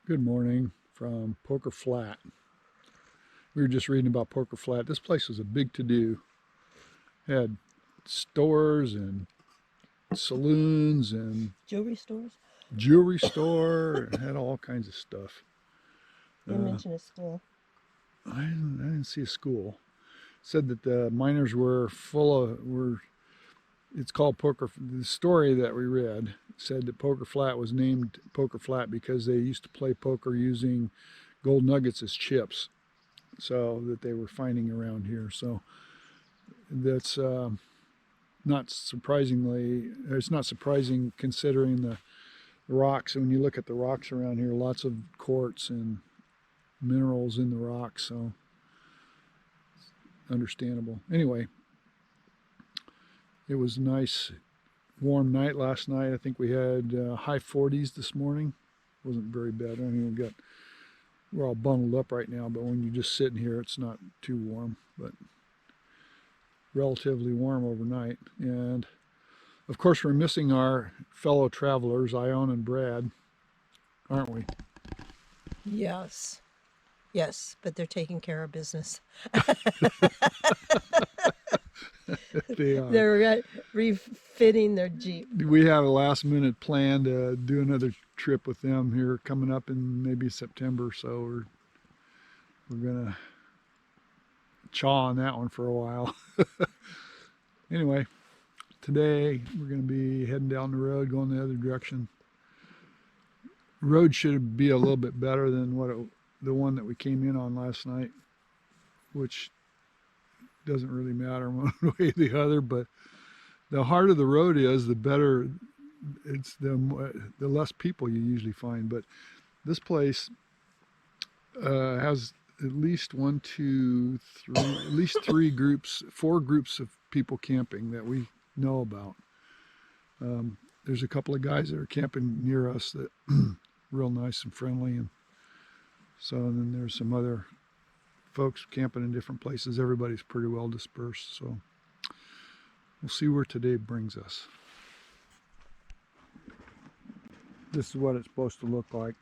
Good morning from Poker Flat. We were just reading about Poker Flat. This place was a big to-do. Had stores and saloons and jewelry stores. Jewelry store. Had all kinds of stuff. You mentioned a school. I didn't see a school. Said that the miners were it's called Poker. The story that we read said that Poker Flat was named Poker Flat because they used to play poker using gold nuggets as chips, so that they were finding around here. So that's not surprisingly, it's not surprising considering the rocks. And when you look at the rocks around here, lots of quartz and minerals in the rocks, so understandable. Anyway, it was a nice warm night last night. I think we had high 40s this morning. Wasn't very bad. I mean, we're all bundled up right now, but when you're just sitting here, it's not too warm, but relatively warm overnight. And of course, we're missing our fellow travelers, Ione and Brad, aren't we? Yes. Yes, but they're taking care of business. They are. They're refitting their Jeep. We have a last minute plan to do another trip with them here coming up in maybe September, so we're gonna chaw on that one for a while. Anyway, today we're gonna be heading down the road, going the other direction. Road should be a little bit better than the one that we came in on last night, which doesn't really matter one way or the other, but the harder the road is, the better it's, the less people you usually find. But this place has at least four groups of people camping that we know about. There's a couple of guys that are camping near us that real nice and friendly, and then there's some other folks camping in different places. Everybody's pretty well dispersed, so we'll see where today brings us. This is what it's supposed to look like.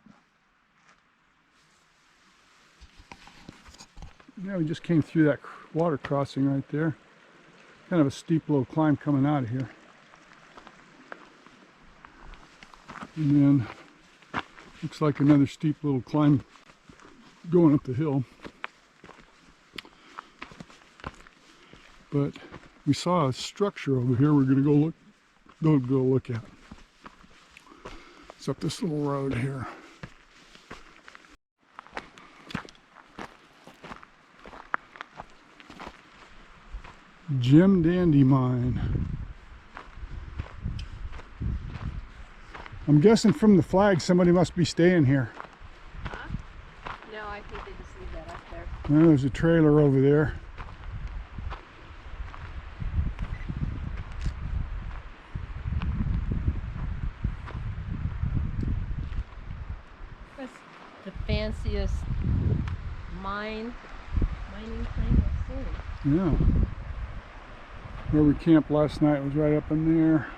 Yeah, we just came through that water crossing right there. Kind of a steep little climb coming out of here. And then looks like another steep little climb going up the hill. But we saw a structure over here we're going to go look at. It's up this little road here. Jim Dandy Mine. I'm guessing from the flag somebody must be staying here. Huh? No, I think they just leave that up there. Well, there's a trailer over there. That's the fanciest mining thing I've seen. Yeah. Where we camped last night was right up in there.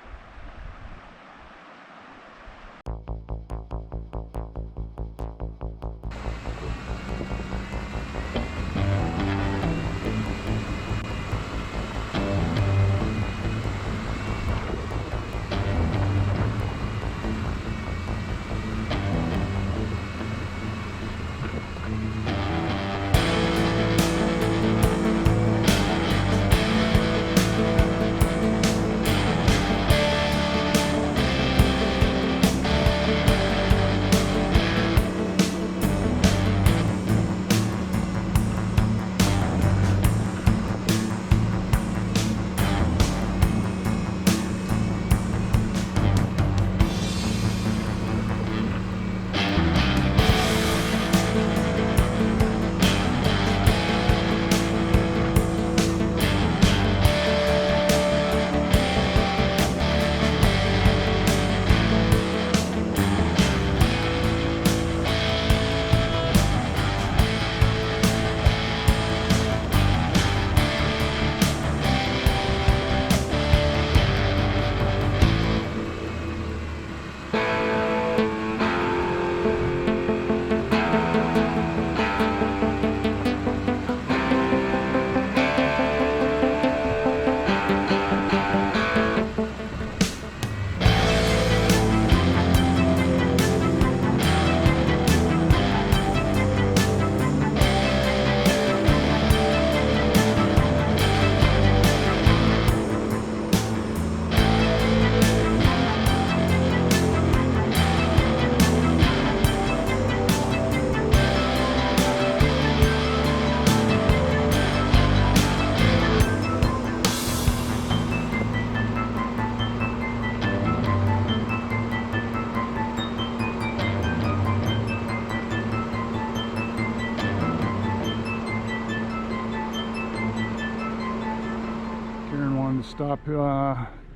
wanted to stop,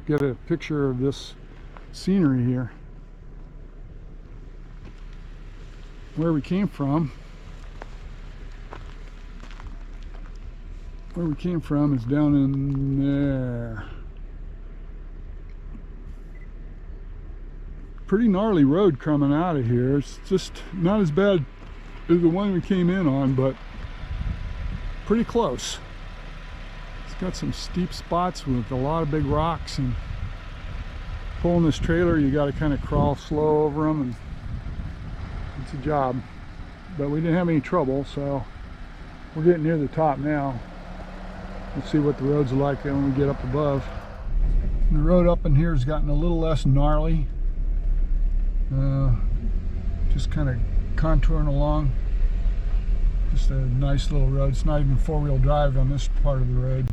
get a picture of this scenery here. Where we came from. Where we came from is down in there. Pretty gnarly road coming out of here. It's just not as bad as the one we came in on, but pretty close. It's got some steep spots with a lot of big rocks, and pulling this trailer you got to kind of crawl slow over them, and it's a job. But we didn't have any trouble, so we're getting near the top now. Let's see what the road's like when we get up above. The road up in here has gotten a little less gnarly. Just kind of contouring along. Just a nice little road. It's not even four-wheel drive on this part of the road.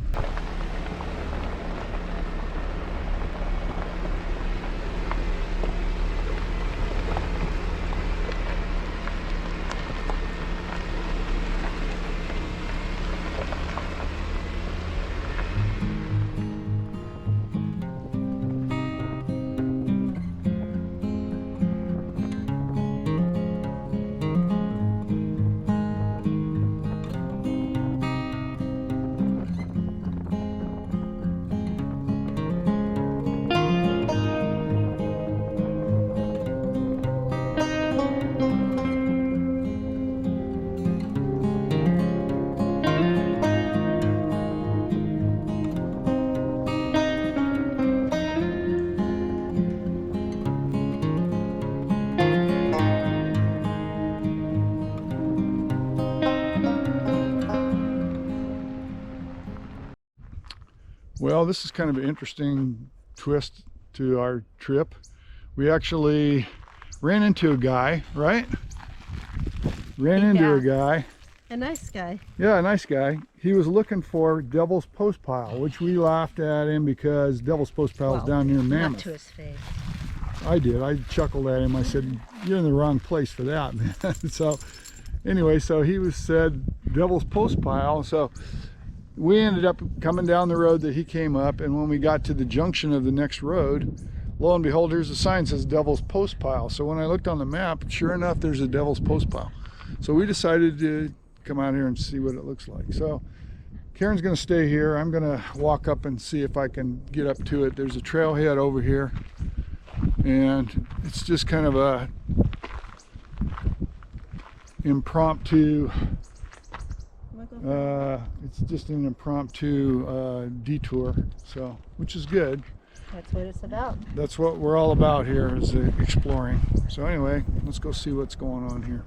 Well, this is kind of an interesting twist to our trip. We actually ran into a guy, right? Ran into a guy. A nice guy. Yeah, a nice guy. He was looking for Devil's Post Pile, which we laughed at him because Devil's Post Pile is down near Mammoth. Not to his face. I did. I chuckled at him. I said, "You're in the wrong place for that, man." So anyway, so he said Devil's Post Pile. So we ended up coming down the road that he came up, and when we got to the junction of the next road, lo and behold, here's a sign that says Devil's Post Pile. So when I looked on the map, sure enough, there's a Devil's Post Pile. So we decided to come out here and see what it looks like. So Karen's going to stay here. I'm going to walk up and see if I can get up to it. There's a trailhead over here, and it's just kind of a impromptu it's just an impromptu detour, so which is good. That's what it's about. That's what we're all about here, is exploring. So anyway, let's go see what's going on here.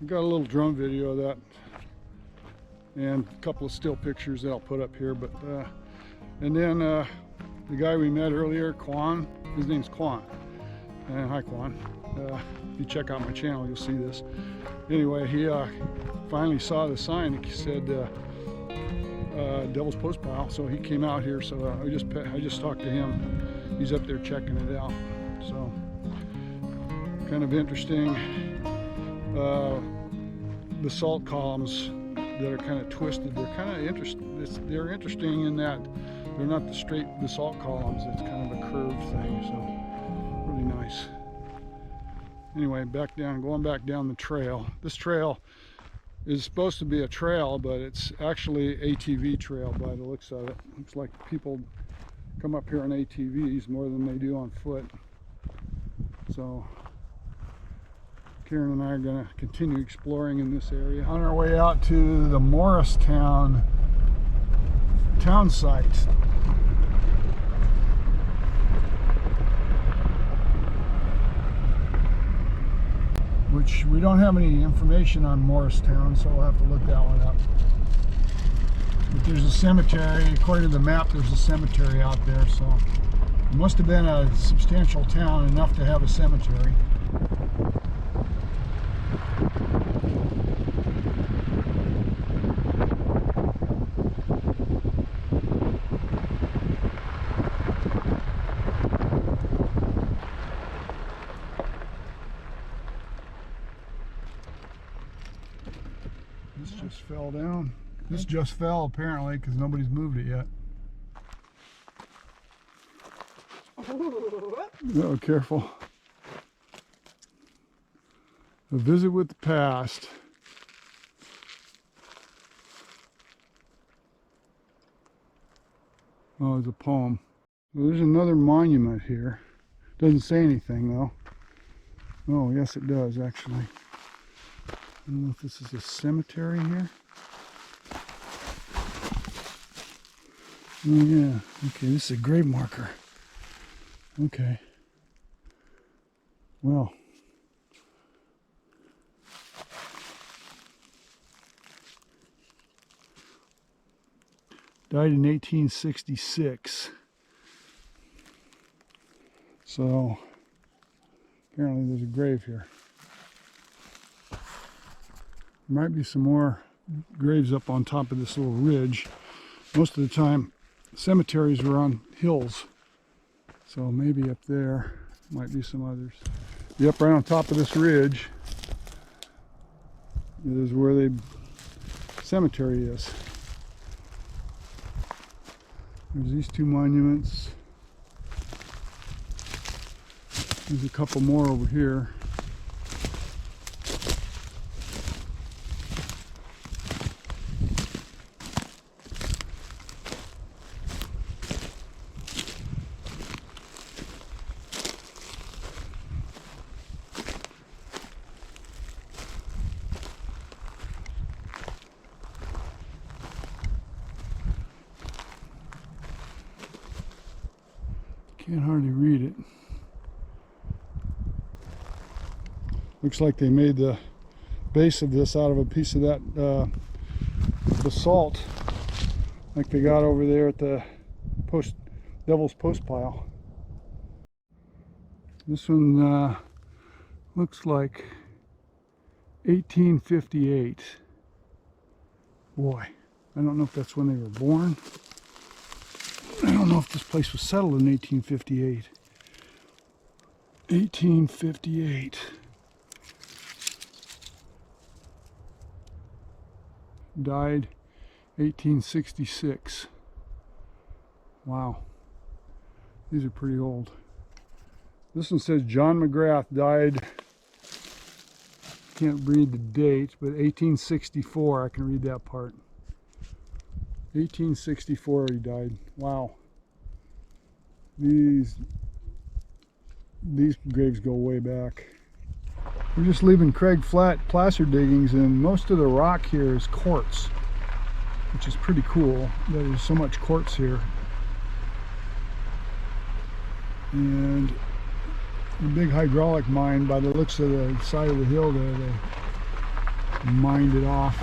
Got a little drone video of that, and a couple of still pictures that I'll put up here. But and then the guy we met earlier, Quan, his name's Quan. Hi Quan. If you check out my channel, you'll see this. Anyway, he finally saw the sign. He said Devil's Post Pile, so he came out here. So I just talked to him. He's up there checking it out. So kind of interesting. Basalt columns that are kind of twisted. They're kind of interesting. They're interesting in that they're not the straight basalt columns. It's kind of a curved thing. So really nice. Anyway, going back down the trail. This trail is supposed to be a trail, but it's actually ATV trail by the looks of it. Looks like people come up here on ATVs more than they do on foot. So Karen and I are going to continue exploring in this area. On our way out to the Morristown town site. Which we don't have any information on Morristown, so we'll have to look that one up. But there's a cemetery, according to the map, there's a cemetery out there, so it must have been a substantial town enough to have a cemetery. This just fell down. This just fell apparently because nobody's moved it yet. Oh, careful. A visit with the past. Oh, it's a poem. Well, there's another monument here. Doesn't say anything though. Oh, yes it does actually. I don't know if this is a cemetery here. Oh yeah, okay, this is a grave marker. Okay. Well. Died in 1866. So, apparently there's a grave here. There might be some more graves up on top of this little ridge. Most of the time, cemeteries were on hills. So maybe up there might be some others. Yep, right on top of this ridge is where the cemetery is. There's these two monuments. There's a couple more over here. Can't hardly read it. Looks like they made the base of this out of a piece of that basalt, like they got over there at the Devil's Post pile. This one looks like 1858. Boy, I don't know if that's when they were born. I don't know if this place was settled in 1858. 1858. Died 1866. Wow. These are pretty old. This one says John McGrath died, can't read the date, but 1864, I can read that part. 1864 he died. Wow. These graves go way back. We're just leaving Craig Flat placer diggings, and most of the rock here is quartz, which is pretty cool that there's so much quartz here. And a big hydraulic mine, by the looks of the side of the hill there, they mined it off.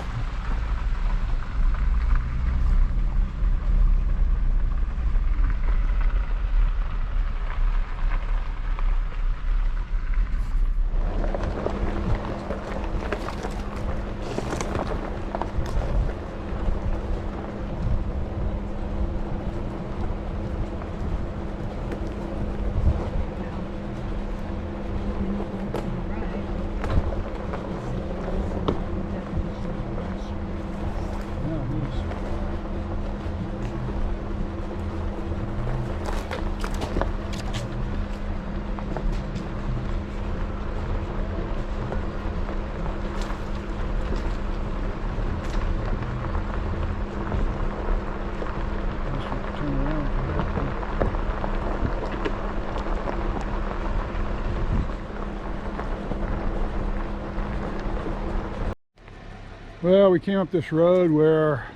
Well, we came up this road where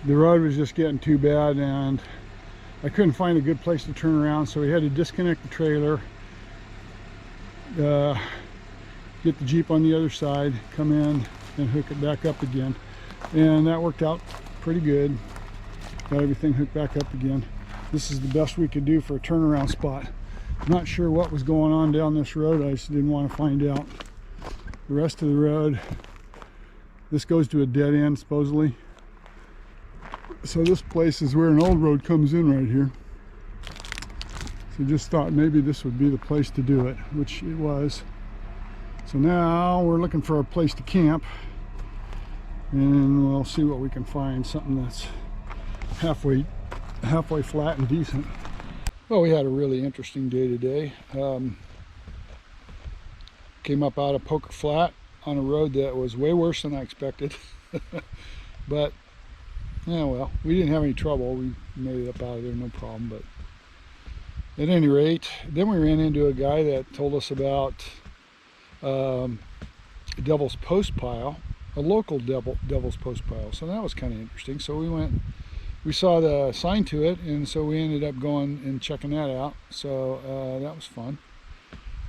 the road was just getting too bad, and I couldn't find a good place to turn around, so we had to disconnect the trailer, get the Jeep on the other side, come in and hook it back up again. And that worked out pretty good. Got everything hooked back up again. This is the best we could do for a turnaround spot. Not sure what was going on down this road. I just didn't want to find out. The rest of the road, this goes to a dead end supposedly. So this place is where an old road comes in right here. So just thought maybe this would be the place to do it, which it was. So now we're looking for a place to camp, and we'll see what we can find, something that's halfway flat and decent. Well, we had a really interesting day today. Came up out of Poker Flat on a road that was way worse than I expected. But yeah, well, we didn't have any trouble. We made it up out of there, no problem. But at any rate, then we ran into a guy that told us about Devil's Post Pile, a local Devil's Post Pile. So that was kind of interesting. So we went, we saw the sign to it, and so we ended up going and checking that out. So that was fun.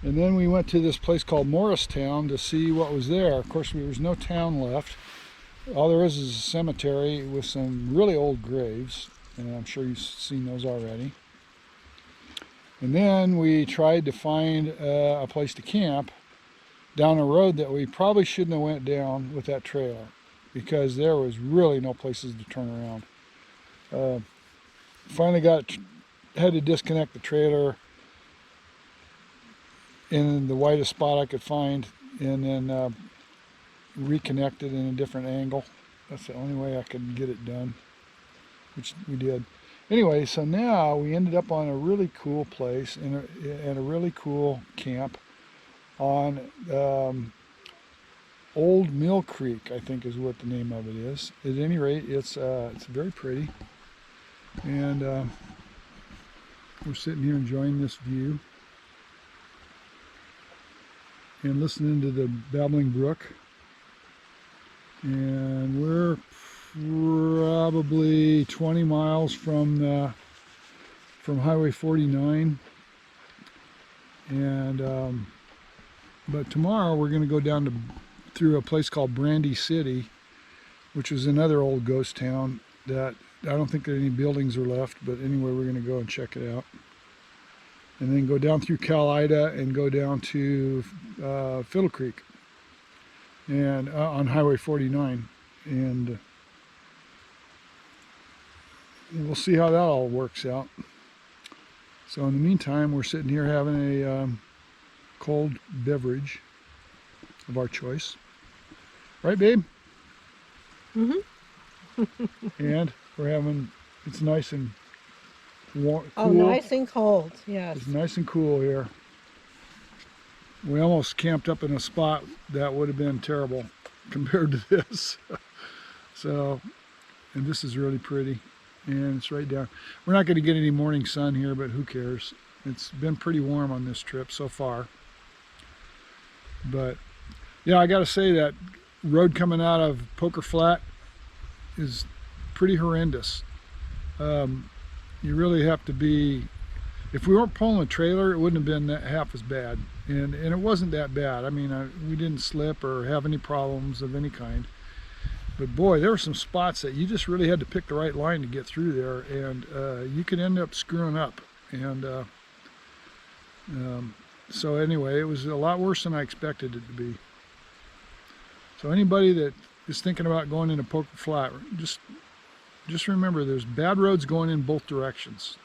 And then we went to this place called Morristown to see what was there. Of course, there was no town left. All there is a cemetery with some really old graves, and I'm sure you've seen those already. And then we tried to find a place to camp down a road that we probably shouldn't have went down with that trailer, because there was really no places to turn around. Finally had to disconnect the trailer in the widest spot I could find, and then reconnect it in a different angle. That's the only way I could get it done, which we did. Anyway, so now we ended up on a really cool place in a really cool camp on Old Mill Creek, I think is what the name of it is. At any rate, it's very pretty, and we're sitting here enjoying this view and listening to the babbling brook. And we're probably 20 miles from Highway 49, and but tomorrow we're going to go down through a place called Brandy City, which is another old ghost town that I don't think that any buildings are left, but anyway, we're going to go and check it out. And then go down through Calida and go down to Fiddle Creek, and on Highway 49, and we'll see how that all works out. So in the meantime, we're sitting here having a cold beverage of our choice, right, babe? Mm-hmm. And we're having, it's nice and warm, cool. Oh, nice and cold, yes. It's nice and cool here. We almost camped up in a spot that would have been terrible compared to this. So, and this is really pretty, and it's right down. We're not going to get any morning sun here, but who cares? It's been pretty warm on this trip so far. But yeah, I got to say that road coming out of Poker Flat is pretty horrendous. You really have to be, if we weren't pulling a trailer, it wouldn't have been half as bad. And it wasn't that bad. I mean, we didn't slip or have any problems of any kind. But boy, there were some spots that you just really had to pick the right line to get through there, and you could end up screwing up. And so anyway, it was a lot worse than I expected it to be. So anybody that is thinking about going into Poker Flat, just remember there's bad roads going in both directions.